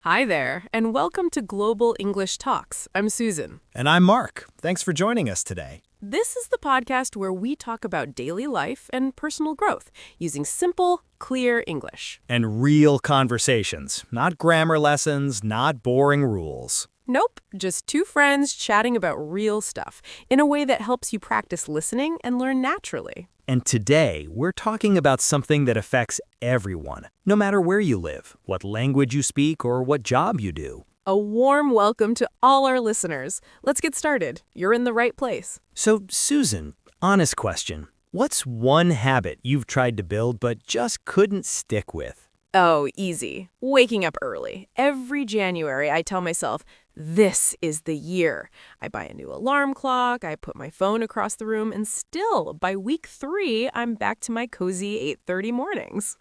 Hi there, and welcome to Global English Talks. I'm Susan. And I'm Mark. Thanks for joining us today. This is the podcast where we talk about daily life and personal growth using simple, clear English. And real conversations, not grammar lessons, not boring rules. Nope, just two friends chatting about real stuff in a way that helps you practice listening and learn naturally. And today, we're talking about something that affects everyone, no matter where you live, what language you speak, or what job you do. A warm welcome to all our listeners. Let's get started. You're in the right place. So, Susan, honest question. What's one habit you've tried to build but just couldn't stick with? Oh, easy. Waking up early. Every January, I tell myself, this is the year. I buy a new alarm clock, I put my phone across the room, and still, by week 3, I'm back to my cozy 8:30 mornings.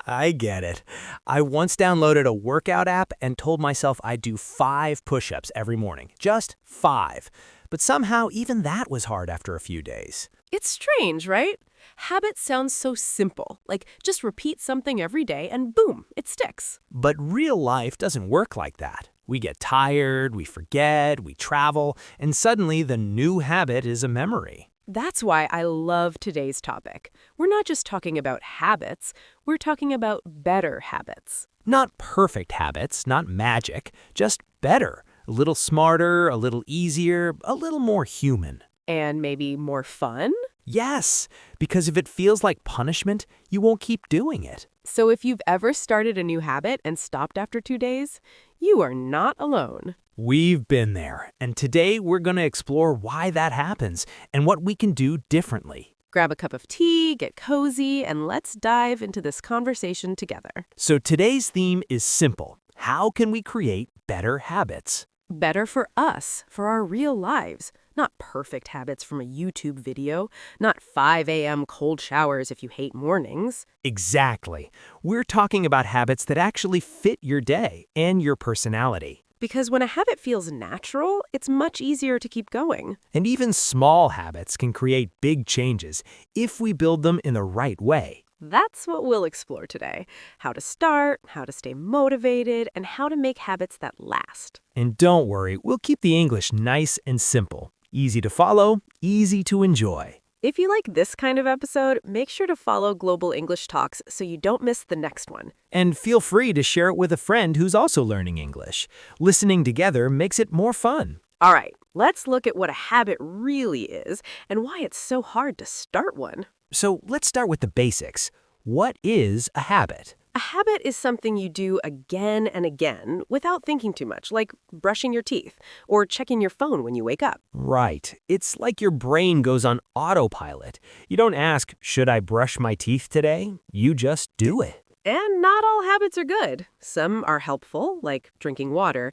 I get it. I once downloaded a workout app and told myself I'd do 5 push-ups every morning. Just 5. But somehow, even that was hard after a few days. It's strange, right? Habits sound so simple, like just repeat something every day and boom, it sticks. But real life doesn't work like that. We get tired, we forget, we travel, and suddenly the new habit is a memory. That's why I love today's topic. We're not just talking about habits, we're talking about better habits. Not perfect habits, not magic, just better. A little smarter, a little easier, a little more human. And maybe more fun? Yes, because if it feels like punishment, you won't keep doing it. So if you've ever started a new habit and stopped after 2 days, you are not alone. We've been there, and today we're going to explore why that happens and what we can do differently. Grab a cup of tea, get cozy, and let's dive into this conversation together. So today's theme is simple. How can we create better habits? Better for us, for our real lives. Not perfect habits from a YouTube video, not 5 a.m. cold showers if you hate mornings. Exactly. We're talking about habits that actually fit your day and your personality. Because when a habit feels natural, it's much easier to keep going. And even small habits can create big changes if we build them in the right way. That's what we'll explore today. How to start, how to stay motivated, and how to make habits that last. And don't worry, we'll keep the English nice and simple. Easy to follow, easy to enjoy. If you like this kind of episode, make sure to follow Global English Talks so you don't miss the next one. And feel free to share it with a friend who's also learning English. Listening together makes it more fun. All right, let's look at what a habit really is and why it's so hard to start one. So let's start with the basics. What is a habit? A habit is something you do again and again without thinking too much, like brushing your teeth or checking your phone when you wake up. Right. It's like your brain goes on autopilot. You don't ask, should I brush my teeth today? You just do it. And not all habits are good. Some are helpful, like drinking water.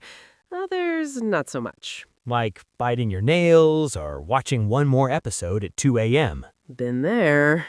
Others, not so much. Like biting your nails or watching one more episode at 2 a.m. Been there.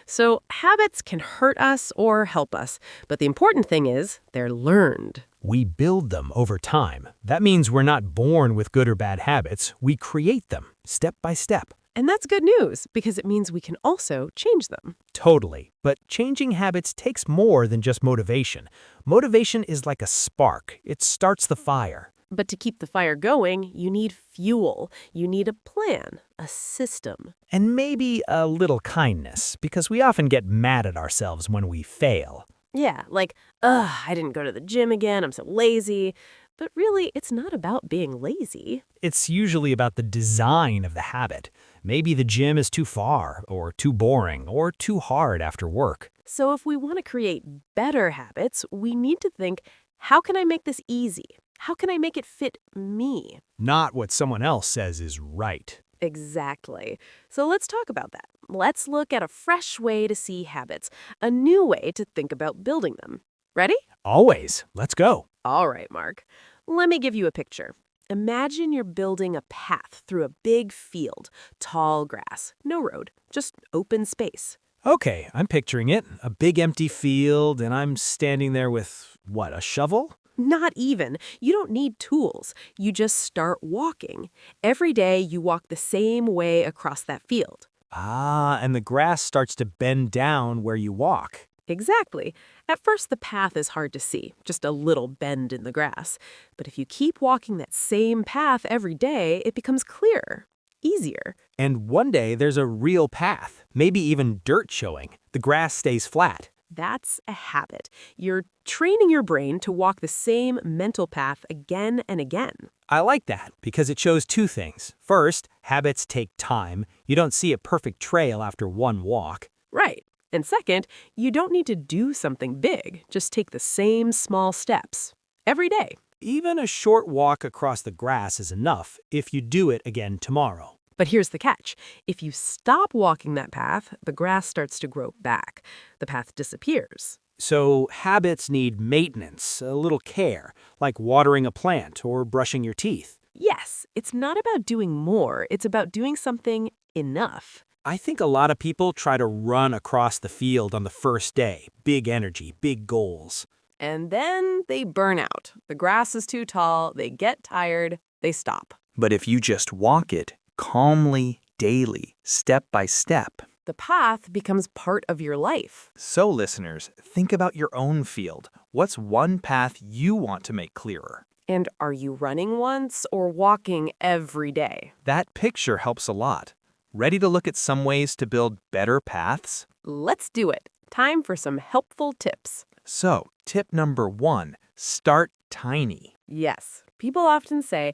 So habits can hurt us or help us, but the important thing is they're learned. We build them over time. That means we're not born with good or bad habits. We create them, step by step. And that's good news, because it means we can also change them. Totally. But changing habits takes more than just motivation. Motivation is like a spark. It starts the fire. But to keep the fire going, you need fuel. You need a plan, a system. And maybe a little kindness, because we often get mad at ourselves when we fail. Yeah, like, I didn't go to the gym again, I'm so lazy. But really, it's not about being lazy. It's usually about the design of the habit. Maybe the gym is too far, or too boring, or too hard after work. So if we want to create better habits, we need to think, how can I make this easy? How can I make it fit me? Not what someone else says is right. Exactly. So let's talk about that. Let's look at a fresh way to see habits, a new way to think about building them. Ready? Always. Let's go. All right, Mark. Let me give you a picture. Imagine you're building a path through a big field, tall grass, no road, just open space. Okay, I'm picturing it. A big empty field, and I'm standing there with, what, a shovel? Not even. You don't need tools. You just start walking. Every day you walk the same way across that field. Ah, and the grass starts to bend down where you walk. Exactly. At first, the path is hard to see, just a little bend in the grass. But if you keep walking that same path every day, it becomes clearer, easier. And one day there's a real path, maybe even dirt showing. The grass stays flat. That's a habit. You're training your brain to walk the same mental path again and again. I like that because it shows two things. First, habits take time. You don't see a perfect trail after one walk. Right. And second, you don't need to do something big. Just take the same small steps every day. Even a short walk across the grass is enough if you do it again tomorrow. But here's the catch. If you stop walking that path, the grass starts to grow back. The path disappears. So habits need maintenance, a little care, like watering a plant or brushing your teeth. Yes, it's not about doing more. It's about doing something enough. I think a lot of people try to run across the field on the first day. Big energy, big goals. And then they burn out. The grass is too tall, they get tired, they stop. But if you just walk it calmly, daily, step by step. The path becomes part of your life. So listeners, think about your own field. What's one path you want to make clearer? And are you running once or walking every day? That picture helps a lot. Ready to look at some ways to build better paths? Let's do it. Time for some helpful tips. So, tip number 1, start tiny. Yes, people often say,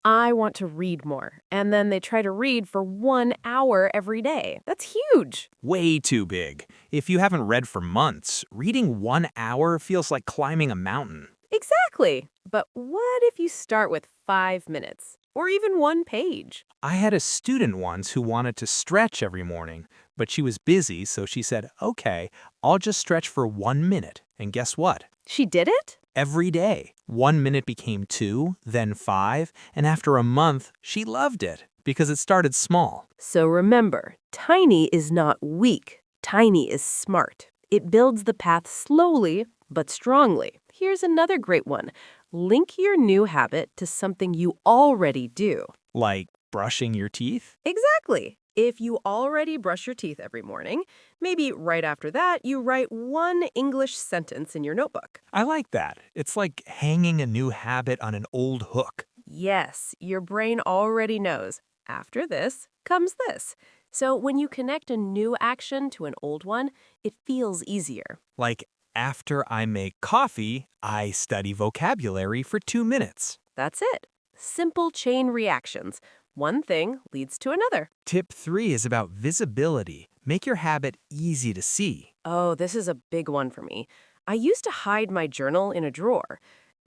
I want to read more, and then they try to read for 1 hour every day. That's huge. Way too big. If you haven't read for months, reading 1 hour feels like climbing a mountain. Exactly. But what if you start with 5 minutes or even 1 page? I had a student once who wanted to stretch every morning, but she was busy, so she said, okay, I'll just stretch for 1 minute. And guess what? She did it? Every day. 1 minute became 2, then 5, and after a month, she loved it because it started small. So remember, tiny is not weak. Tiny is smart. It builds the path slowly but strongly. Here's another great one. Link your new habit to something you already do. Like brushing your teeth? Exactly. If you already brush your teeth every morning, maybe right after that, you write 1 English sentence in your notebook. I like that. It's like hanging a new habit on an old hook. Yes, your brain already knows. After this comes this. So when you connect a new action to an old one, it feels easier. Like after I make coffee, I study vocabulary for 2 minutes. That's it. Simple chain reactions. One thing leads to another. Tip 3 is about visibility. Make your habit easy to see. Oh, this is a big one for me. I used to hide my journal in a drawer.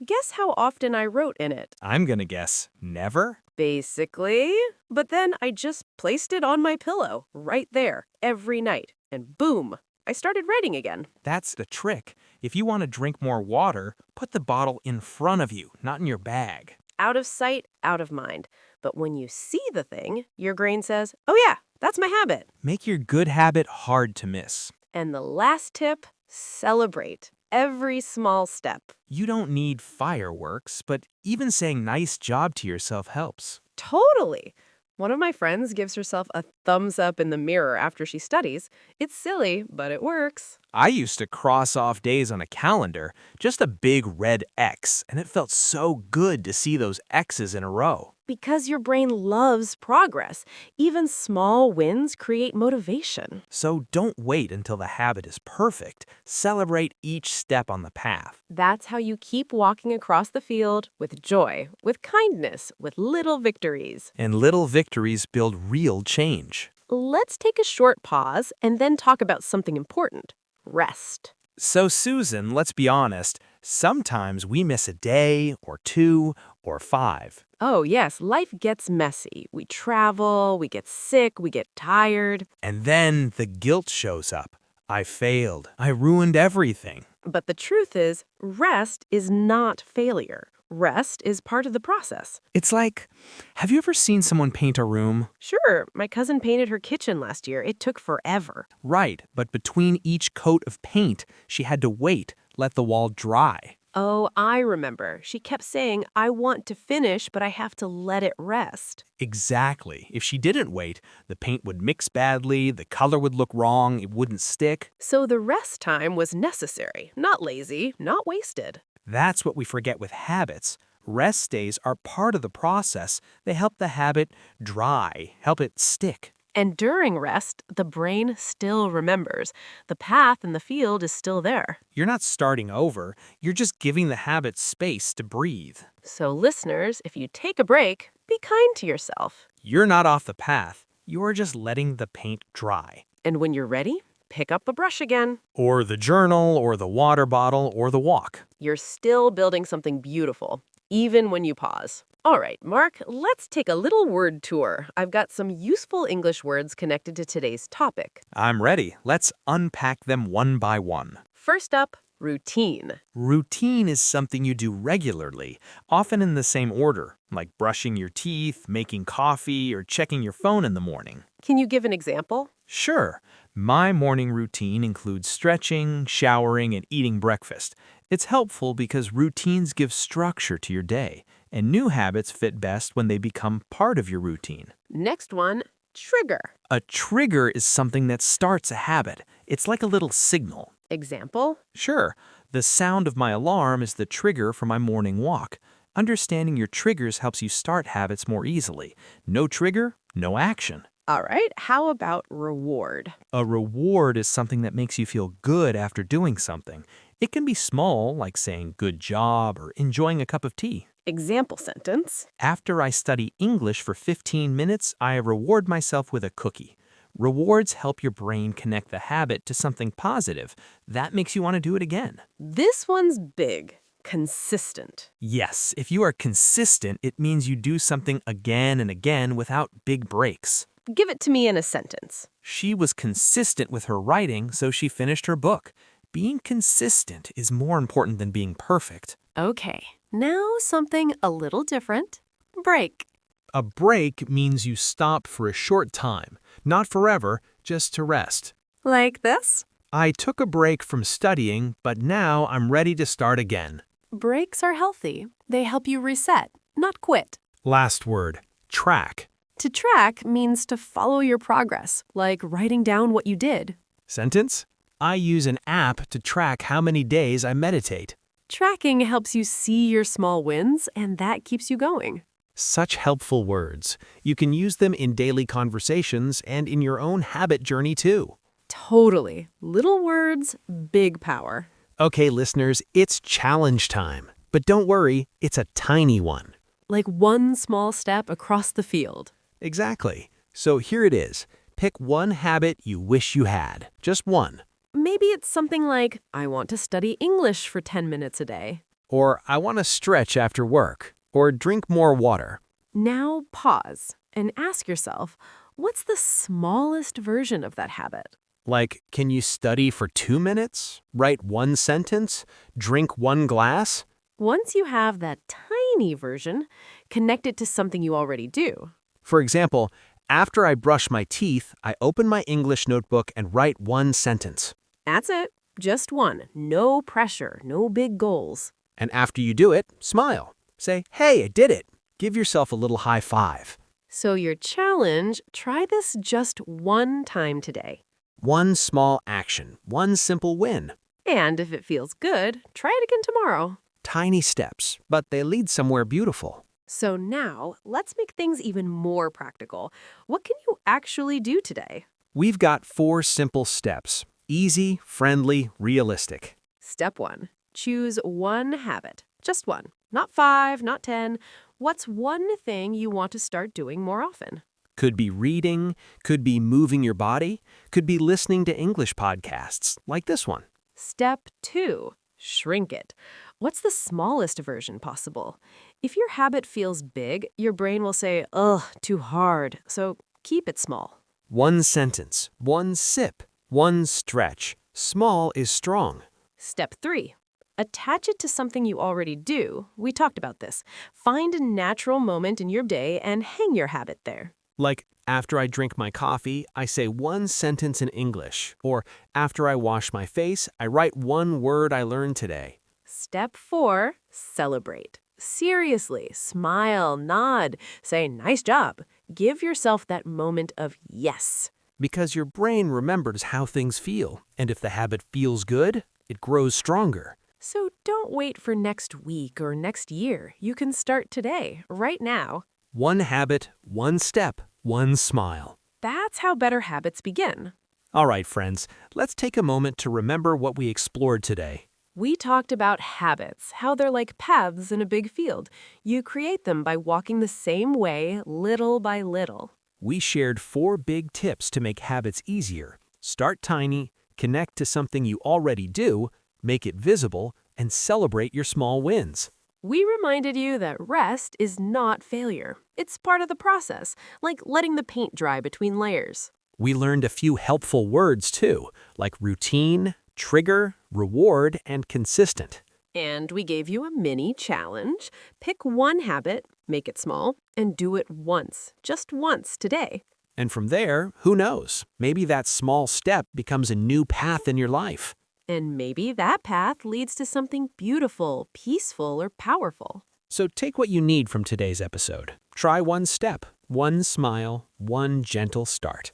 Guess how often I wrote in it? I'm gonna guess never? Basically. But then I just placed it on my pillow, right there, every night. And boom, I started writing again. That's the trick. If you want to drink more water, put the bottle in front of you, not in your bag. Out of sight, out of mind. But when you see the thing, your brain says, oh yeah, that's my habit. Make your good habit hard to miss. And the last tip, celebrate every small step. You don't need fireworks, but even saying nice job to yourself helps. Totally. One of my friends gives herself a thumbs up in the mirror after she studies. It's silly, but it works. I used to cross off days on a calendar, just a big red X, and it felt so good to see those X's in a row. Because your brain loves progress. Even small wins create motivation. So don't wait until the habit is perfect. Celebrate each step on the path. That's how you keep walking across the field with joy, with kindness, with little victories. And little victories build real change. Let's take a short pause and then talk about something important. Rest. So Susan, let's be honest, sometimes we miss a day or 2 or 5. Oh, yes, life gets messy. We travel, we get sick, we get tired. And then the guilt shows up. I failed. I ruined everything. But the truth is, rest is not failure. Rest is part of the process. It's like, have you ever seen someone paint a room? Sure, my cousin painted her kitchen last year. It took forever. Right, but between each coat of paint, she had to wait, let the wall dry. Oh, I remember. She kept saying, I want to finish, but I have to let it rest. Exactly. If she didn't wait, the paint would mix badly, the color would look wrong, it wouldn't stick. So the rest time was necessary, not lazy, not wasted. That's what we forget with habits. Rest days are part of the process. They help the habit dry, help it stick. And during rest, the brain still remembers. The path in the field is still there. You're not starting over, you're just giving the habit space to breathe. So listeners, if you take a break, be kind to yourself. You're not off the path, you're just letting the paint dry. And when you're ready, pick up a brush again. Or the journal, or the water bottle, or the walk. You're still building something beautiful, even when you pause. All right, Mark, let's take a little word tour. I've got some useful English words connected to today's topic. I'm ready. Let's unpack them one by one. First up, routine. Routine is something you do regularly, often in the same order, like brushing your teeth, making coffee, or checking your phone in the morning. Can you give an example? Sure, my morning routine includes stretching, showering, and eating breakfast. It's helpful because routines give structure to your day, and new habits fit best when they become part of your routine. Next one, trigger. A trigger is something that starts a habit. It's like a little signal. Example? Sure, the sound of my alarm is the trigger for my morning walk. Understanding your triggers helps you start habits more easily. No trigger, no action. All right, how about reward? A reward is something that makes you feel good after doing something. It can be small, like saying good job or enjoying a cup of tea. Example sentence. After I study English for 15 minutes, I reward myself with a cookie. Rewards help your brain connect the habit to something positive. That makes you want to do it again. This one's big. Consistent. Yes, if you are consistent, it means you do something again and again without big breaks. Give it to me in a sentence. She was consistent with her writing, so she finished her book. Being consistent is more important than being perfect. Okay, now something a little different. Break. A break means you stop for a short time, not forever, just to rest. Like this? I took a break from studying, but now I'm ready to start again. Breaks are healthy. They help you reset, not quit. Last word, track. To track means to follow your progress, like writing down what you did. Sentence? I use an app to track how many days I meditate. Tracking helps you see your small wins, and that keeps you going. Such helpful words. You can use them in daily conversations and in your own habit journey too. Totally. Little words, big power. Okay, listeners, it's challenge time. But don't worry, it's a tiny one. Like one small step across the field. Exactly. So here it is. Pick one habit you wish you had. Just one. Maybe it's something like, I want to study English for 10 minutes a day. Or I want to stretch after work. Or drink more water. Now pause and ask yourself, what's the smallest version of that habit? Like, can you study for 2 minutes? Write one sentence? Drink one glass? Once you have that tiny version, connect it to something you already do. For example, after I brush my teeth, I open my English notebook and write one sentence. That's it. Just one. No pressure, no big goals. And after you do it, smile. Say, hey, I did it. Give yourself a little high five. So your challenge, try this just one time today. One small action, one simple win. And if it feels good, try it again tomorrow. Tiny steps, but they lead somewhere beautiful. So now, let's make things even more practical. What can you actually do today? We've got 4 simple steps. Easy, friendly, realistic. Step 1. Choose one habit. Just one. Not 5, not 10. What's one thing you want to start doing more often? Could be reading, could be moving your body, could be listening to English podcasts, like this one. Step 2. Shrink it. What's the smallest version possible? If your habit feels big, your brain will say, ugh, too hard. So keep it small. One sentence, one sip, one stretch. Small is strong. Step 3. Attach it to something you already do. We talked about this. Find a natural moment in your day and hang your habit there. Like, after I drink my coffee, I say one sentence in English. Or, after I wash my face, I write one word I learned today. Step 4, celebrate. Seriously, smile, nod, say nice job. Give yourself that moment of yes. Because your brain remembers how things feel, and if the habit feels good, it grows stronger. So don't wait for next week or next year. You can start today, right now. One habit, one step, one smile. That's how better habits begin. All right, friends, let's take a moment to remember what we explored today. We talked about habits, how they're like paths in a big field. You create them by walking the same way, little by little. We shared 4 big tips to make habits easier. Start tiny, connect to something you already do, make it visible, and celebrate your small wins. We reminded you that rest is not failure. It's part of the process, like letting the paint dry between layers. We learned a few helpful words too, like routine, trigger, reward, and consistent. And we gave you a mini challenge. Pick one habit, make it small, and do it once, just once today. And from there, who knows? Maybe that small step becomes a new path in your life. And maybe that path leads to something beautiful, peaceful, or powerful. So take what you need from today's episode. Try one step, one smile, one gentle start.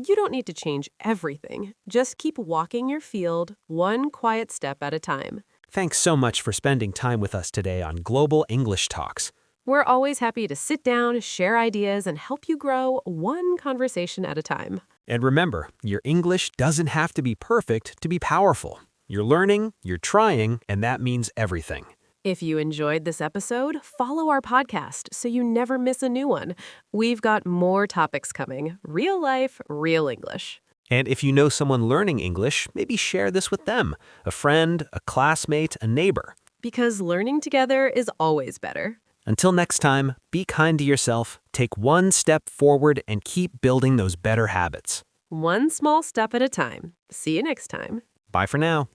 You don't need to change everything. Just keep walking your field, one quiet step at a time. Thanks so much for spending time with us today on Global English Talks. We're always happy to sit down, share ideas, and help you grow one conversation at a time. And remember, your English doesn't have to be perfect to be powerful. You're learning, you're trying, and that means everything. If you enjoyed this episode, follow our podcast so you never miss a new one. We've got more topics coming. Real life, real English. And if you know someone learning English, maybe share this with them, a friend, a classmate, a neighbor. Because learning together is always better. Until next time, be kind to yourself, take one step forward, and keep building those better habits. One small step at a time. See you next time. Bye for now.